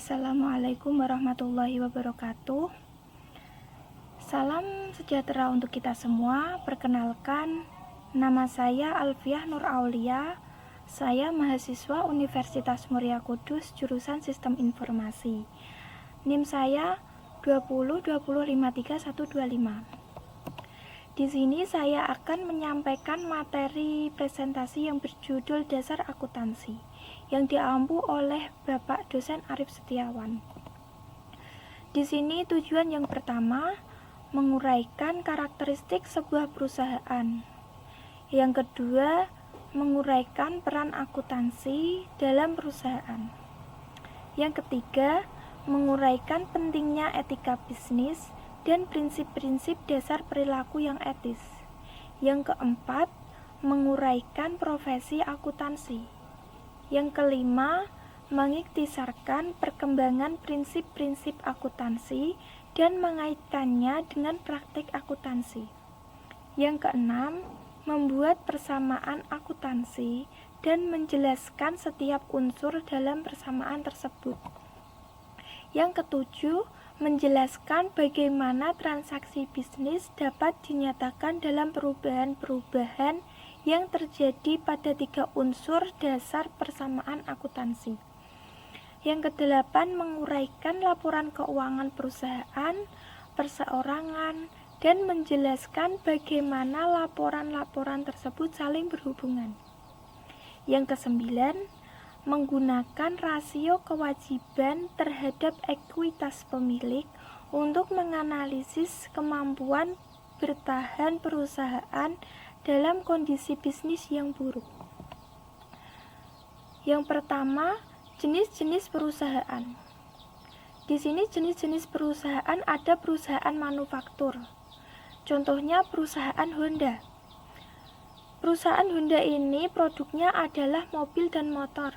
Assalamualaikum warahmatullahi wabarakatuh. Salam sejahtera untuk kita semua. Perkenalkan, nama saya Alfiah Nur Aulia. Saya mahasiswa Universitas Muria Kudus, jurusan Sistem Informasi. NIM saya 2020531125. Di sini saya akan menyampaikan materi presentasi yang berjudul Dasar Akuntansi yang diampu oleh Bapak Dosen Arif Setiawan. Di sini tujuan yang pertama, menguraikan karakteristik sebuah perusahaan. Yang kedua, menguraikan peran akuntansi dalam perusahaan. Yang ketiga, menguraikan pentingnya etika bisnis dan prinsip-prinsip dasar perilaku yang etis. Yang keempat, menguraikan profesi akuntansi. Yang kelima, mengikhtisarkan perkembangan prinsip-prinsip akuntansi dan mengaitkannya dengan praktik akuntansi. Yang keenam, membuat persamaan akuntansi dan menjelaskan setiap unsur dalam persamaan tersebut. Yang ketujuh, menjelaskan bagaimana transaksi bisnis dapat dinyatakan dalam perubahan-perubahan yang terjadi pada 3 unsur dasar persamaan akuntansi. Yang kedelapan, menguraikan laporan keuangan perusahaan, perseorangan, dan menjelaskan bagaimana laporan-laporan tersebut saling berhubungan. Yang kesembilan, menggunakan rasio kewajiban terhadap ekuitas pemilik untuk menganalisis kemampuan bertahan perusahaan dalam kondisi bisnis yang buruk. Yang pertama, jenis-jenis perusahaan. Di sini jenis-jenis perusahaan ada perusahaan manufaktur. Contohnya perusahaan Honda. Perusahaan Honda ini produknya adalah mobil dan motor.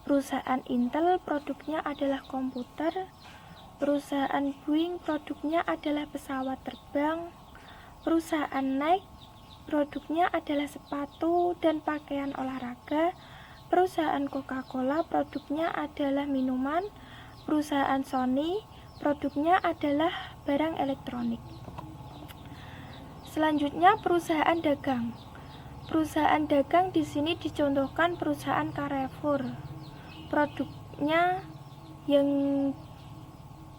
Perusahaan Intel produknya adalah komputer. Perusahaan Boeing produknya adalah pesawat terbang. Perusahaan Nike produknya adalah sepatu dan pakaian olahraga. Perusahaan Coca-Cola produknya adalah minuman. Perusahaan Sony produknya adalah barang elektronik. Selanjutnya perusahaan dagang. Perusahaan dagang di sini dicontohkan perusahaan Carrefour. Produknya yang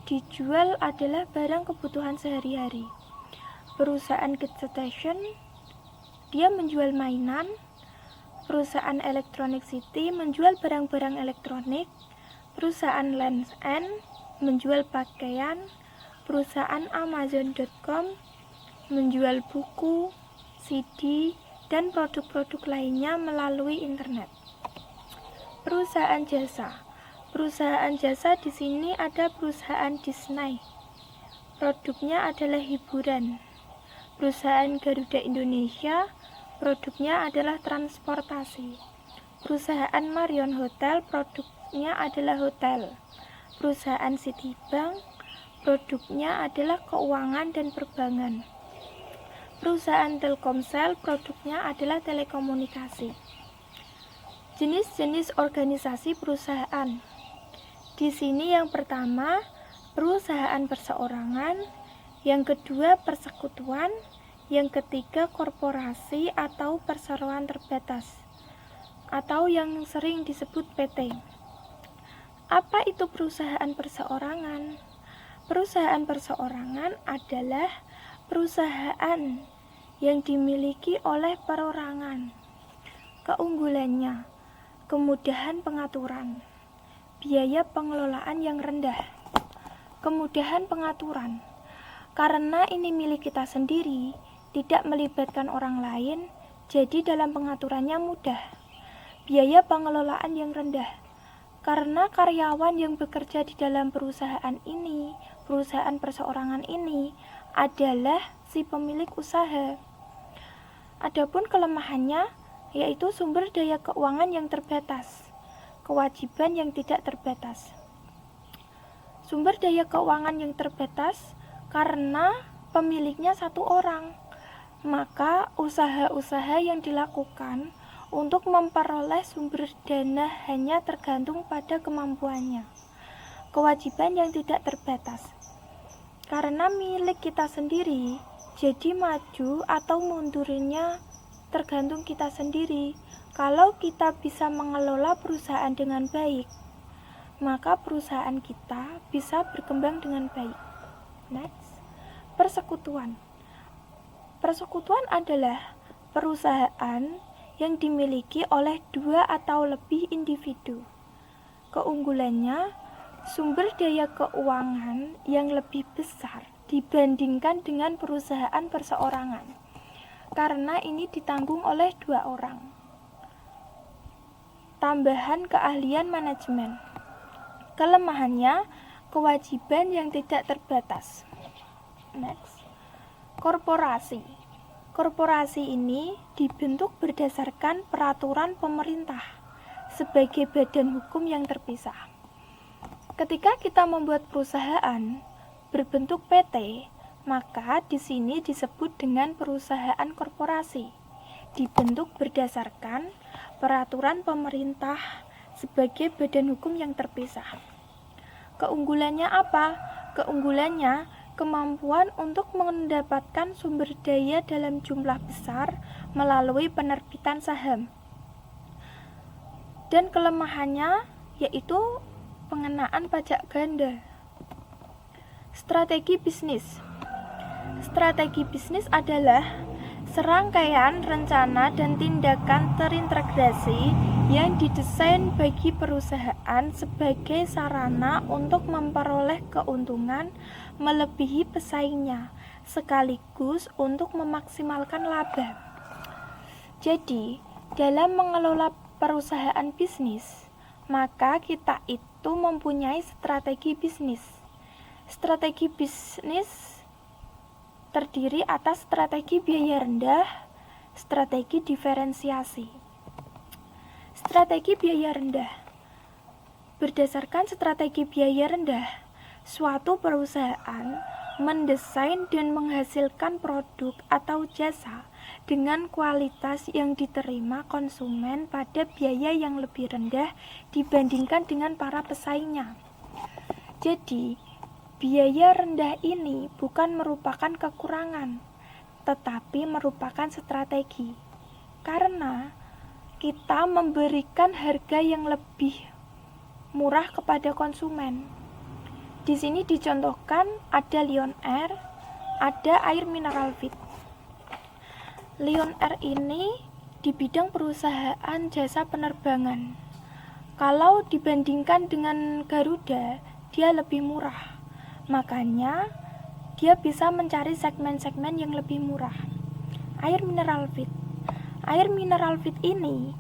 dijual adalah barang kebutuhan sehari-hari. Perusahaan Gas Station, dia menjual mainan. Perusahaan Electronic City menjual barang-barang elektronik. Perusahaan Lands End menjual pakaian. Perusahaan Amazon.com menjual buku, CD, dan produk-produk lainnya melalui internet. Perusahaan jasa. Perusahaan jasa di sini ada perusahaan Disney. Produknya adalah hiburan. Perusahaan Garuda Indonesia, produknya adalah transportasi. Perusahaan Marion Hotel, produknya adalah hotel. Perusahaan Citibank, produknya adalah keuangan dan perbankan. Perusahaan Telkomsel, produknya adalah telekomunikasi. Jenis-jenis organisasi perusahaan. Di sini yang pertama, perusahaan perseorangan, yang kedua persekutuan, yang ketiga korporasi atau perseroan terbatas, atau yang sering disebut PT. Apa itu perusahaan perseorangan? Perusahaan perseorangan adalah perusahaan yang dimiliki oleh perorangan. Keunggulannya, kemudahan pengaturan, biaya pengelolaan yang rendah. Kemudahan pengaturan, karena ini milik kita sendiri, tidak melibatkan orang lain, jadi dalam pengaturannya mudah. Biaya pengelolaan yang rendah, karena karyawan yang bekerja di dalam perusahaan ini, perusahaan perseorangan ini, adalah si pemilik usaha. Adapun kelemahannya, yaitu sumber daya keuangan yang terbatas, kewajiban yang tidak terbatas. Sumber daya keuangan yang terbatas karena pemiliknya satu orang, maka usaha-usaha yang dilakukan untuk memperoleh sumber dana hanya tergantung pada kemampuannya. kewajiban yang tidak terbatas. Karena milik kita sendiri, jadi maju atau mundurnya tergantung kita sendiri. Kalau kita bisa mengelola perusahaan dengan baik, maka perusahaan kita bisa berkembang dengan baik. Next, persekutuan. Persekutuan adalah perusahaan yang dimiliki oleh 2 atau lebih individu. Keunggulannya, sumber daya keuangan yang lebih besar dibandingkan dengan perusahaan perseorangan, karena ini ditanggung oleh 2 orang. Tambahan keahlian manajemen. Kelemahannya, kewajiban yang tidak terbatas. Next, korporasi. Korporasi ini dibentuk berdasarkan peraturan pemerintah sebagai badan hukum yang terpisah. Ketika kita membuat perusahaan berbentuk PT, maka di sini disebut dengan perusahaan korporasi, dibentuk berdasarkan peraturan pemerintah sebagai badan hukum yang terpisah. Keunggulannya apa? Keunggulannya kemampuan untuk mendapatkan sumber daya dalam jumlah besar melalui penerbitan saham. Dan kelemahannya yaitu pengenaan pajak ganda. Strategi bisnis. Strategi bisnis adalah serangkaian rencana dan tindakan terintegrasi yang didesain bagi perusahaan sebagai sarana untuk memperoleh keuntungan melebihi pesaingnya, sekaligus untuk memaksimalkan laba. Jadi, dalam mengelola perusahaan bisnis, maka kita itu mempunyai strategi bisnis. Strategi bisnis terdiri atas strategi biaya rendah, strategi diferensiasi. Strategi biaya rendah. Berdasarkan strategi biaya rendah, suatu perusahaan mendesain dan menghasilkan produk atau jasa dengan kualitas yang diterima konsumen pada biaya yang lebih rendah dibandingkan dengan para pesaingnya. Jadi, biaya rendah ini bukan merupakan kekurangan, tetapi merupakan strategi. Karena kita memberikan harga yang lebih murah kepada konsumen. Di sini dicontohkan ada Lion Air, ada Air Mineral Fit. Lion Air ini di bidang perusahaan jasa penerbangan. Kalau dibandingkan dengan Garuda, dia lebih murah. Makanya dia bisa mencari segmen-segmen yang lebih murah. Air Mineral Fit. Air Mineral Fit ini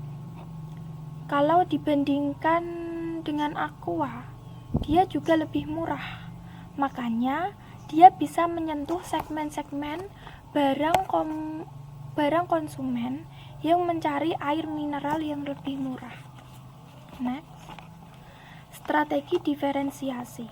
kalau dibandingkan dengan Aqua, dia juga lebih murah. Makanya dia bisa menyentuh segmen-segmen barang konsumen yang mencari air mineral yang lebih murah. Next, strategi diferensiasi.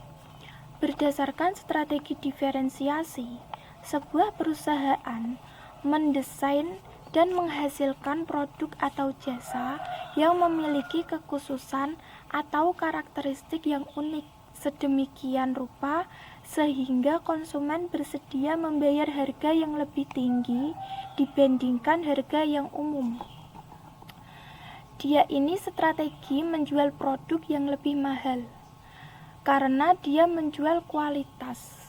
Berdasarkan strategi diferensiasi, sebuah perusahaan mendesain dan menghasilkan produk atau jasa yang memiliki kekhususan atau karakteristik yang unik sedemikian rupa sehingga konsumen bersedia membayar harga yang lebih tinggi dibandingkan harga yang umum. Dia ini strategi menjual produk yang lebih mahal karena dia menjual kualitas.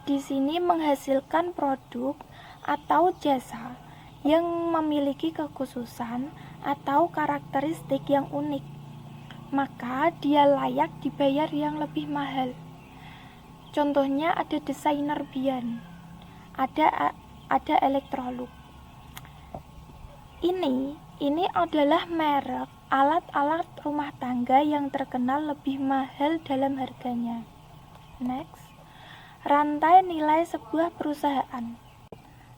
Di sini menghasilkan produk atau jasa yang memiliki kekhususan atau karakteristik yang unik, maka dia layak dibayar yang lebih mahal. Contohnya ada desainer Bian, ada Electrolux. Ini adalah merek alat-alat rumah tangga yang terkenal lebih mahal dalam harganya. Next, rantai nilai sebuah perusahaan.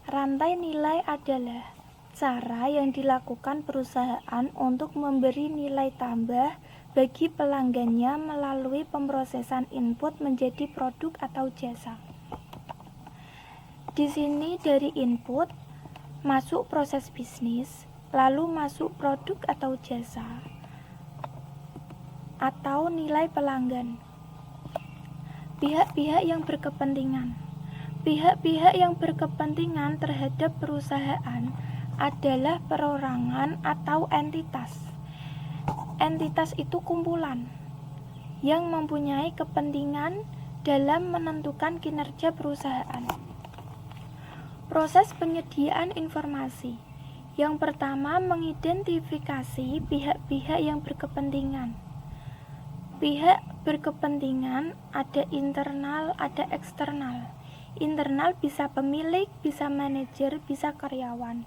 Rantai nilai adalah cara yang dilakukan perusahaan untuk memberi nilai tambah bagi pelanggannya melalui pemrosesan input menjadi produk atau jasa. Di sini dari input masuk proses bisnis, lalu masuk produk atau jasa, atau nilai pelanggan. Pihak-pihak yang berkepentingan. Pihak-pihak yang berkepentingan terhadap perusahaan adalah perorangan atau entitas. Entitas itu kumpulan yang mempunyai kepentingan dalam menentukan kinerja perusahaan. Proses penyediaan informasi. Yang pertama, mengidentifikasi pihak-pihak yang berkepentingan. Pihak berkepentingan ada internal, ada eksternal. Internal bisa pemilik, bisa manajer, bisa karyawan.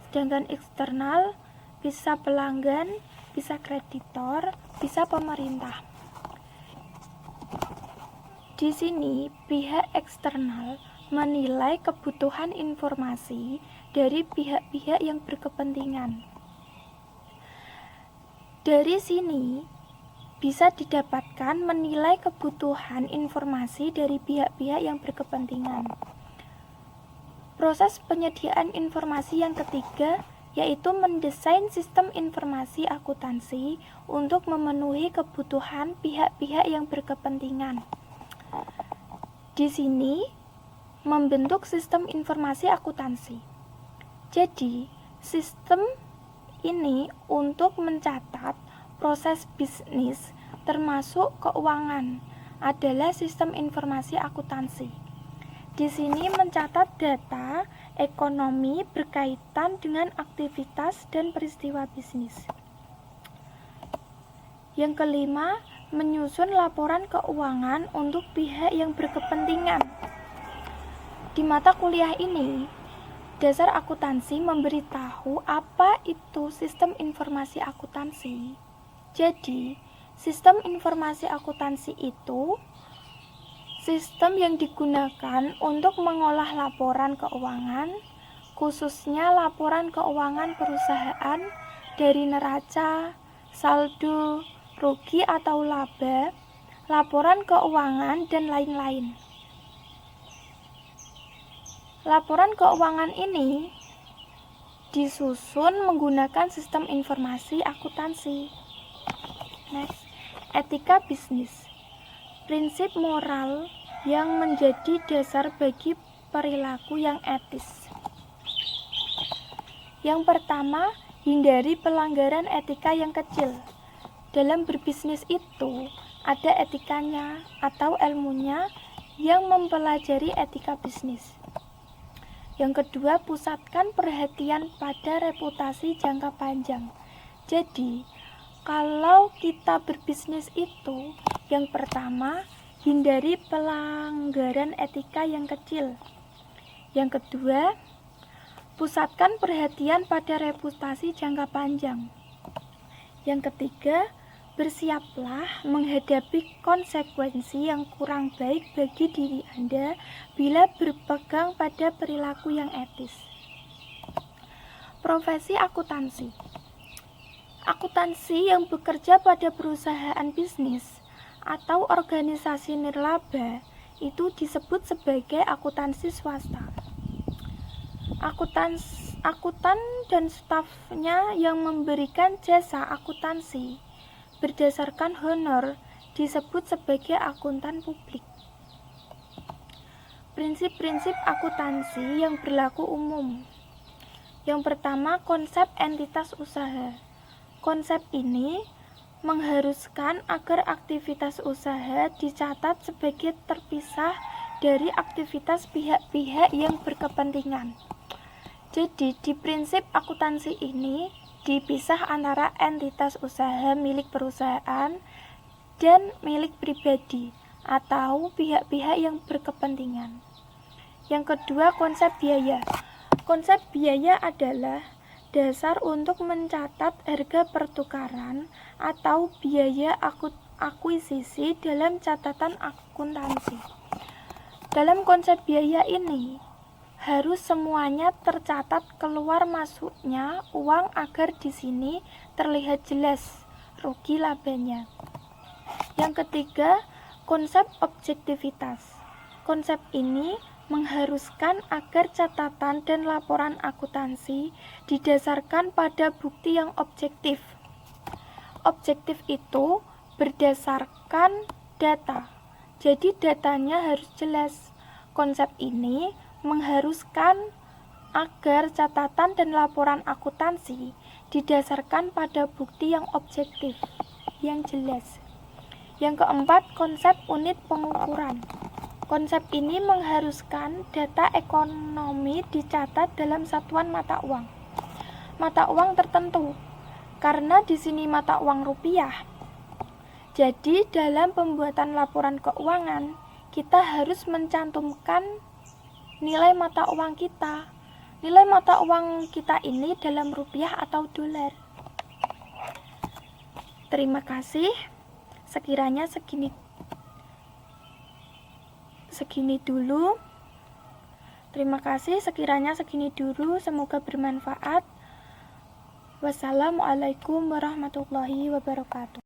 Sedangkan eksternal bisa pelanggan, bisa kreditor, bisa pemerintah. Di sini pihak eksternal menilai kebutuhan informasi dari pihak-pihak yang berkepentingan. Dari sini bisa didapatkan menilai kebutuhan informasi dari pihak-pihak yang berkepentingan. Proses penyediaan informasi yang ketiga yaitu mendesain sistem informasi akuntansi untuk memenuhi kebutuhan pihak-pihak yang berkepentingan. Di sini membentuk sistem informasi akuntansi. Jadi, sistem ini untuk mencatat proses bisnis termasuk keuangan adalah sistem informasi akuntansi. Di sini mencatat data ekonomi berkaitan dengan aktivitas dan peristiwa bisnis. Yang kelima, menyusun laporan keuangan untuk pihak yang berkepentingan. Di mata kuliah ini, dasar akuntansi memberitahu apa itu sistem informasi akuntansi. Jadi, sistem informasi akuntansi itu sistem yang digunakan untuk mengolah laporan keuangan, khususnya laporan keuangan perusahaan dari neraca, saldo, rugi atau laba, laporan keuangan, dan lain-lain. Laporan keuangan ini disusun menggunakan sistem informasi akuntansi. Next, etika bisnis. Prinsip moral yang menjadi dasar bagi perilaku yang etis. Yang pertama, hindari pelanggaran etika yang kecil. Dalam berbisnis itu, ada etikanya atau ilmunya yang mempelajari etika bisnis. Yang kedua, pusatkan perhatian pada reputasi jangka panjang. Jadi, kalau kita berbisnis itu, yang pertama, hindari pelanggaran etika yang kecil. Yang kedua, pusatkan perhatian pada reputasi jangka panjang. Yang ketiga, bersiaplah menghadapi konsekuensi yang kurang baik bagi diri Anda bila berpegang pada perilaku yang etis. Profesi akuntansi. Akuntansi yang bekerja pada perusahaan bisnis atau organisasi nirlaba itu disebut sebagai akuntansi swasta. Akuntan dan stafnya yang memberikan jasa akuntansi berdasarkan honor disebut sebagai akuntan publik. Prinsip-prinsip akuntansi yang berlaku umum. Yang pertama, konsep entitas usaha. Konsep ini mengharuskan agar aktivitas usaha dicatat sebagai terpisah dari aktivitas pihak-pihak yang berkepentingan. Jadi, di prinsip akuntansi ini dipisah antara entitas usaha milik perusahaan dan milik pribadi atau pihak-pihak yang berkepentingan. Yang kedua, konsep biaya. Konsep biaya adalah dasar untuk mencatat harga pertukaran atau biaya akuisisi dalam catatan akuntansi. Dalam konsep biaya ini, harus semuanya tercatat keluar masuknya uang agar di sini terlihat jelas rugi labanya. Yang ketiga, konsep objektivitas. Konsep ini mengharuskan agar catatan dan laporan akuntansi didasarkan pada bukti yang objektif. Objektif itu berdasarkan data. Jadi datanya harus jelas. Konsep ini mengharuskan agar catatan dan laporan akuntansi didasarkan pada bukti yang objektif, yang jelas. Yang keempat, konsep unit pengukuran. Konsep ini mengharuskan data ekonomi dicatat dalam satuan mata uang. Mata uang tertentu, karena di sini mata uang rupiah. Jadi dalam pembuatan laporan keuangan, kita harus mencantumkan nilai mata uang kita. Nilai mata uang kita ini dalam rupiah atau dolar. Terima kasih. Sekiranya segini dulu. Terima kasih, sekiranya segini dulu. Semoga bermanfaat. Wassalamualaikum warahmatullahi wabarakatuh.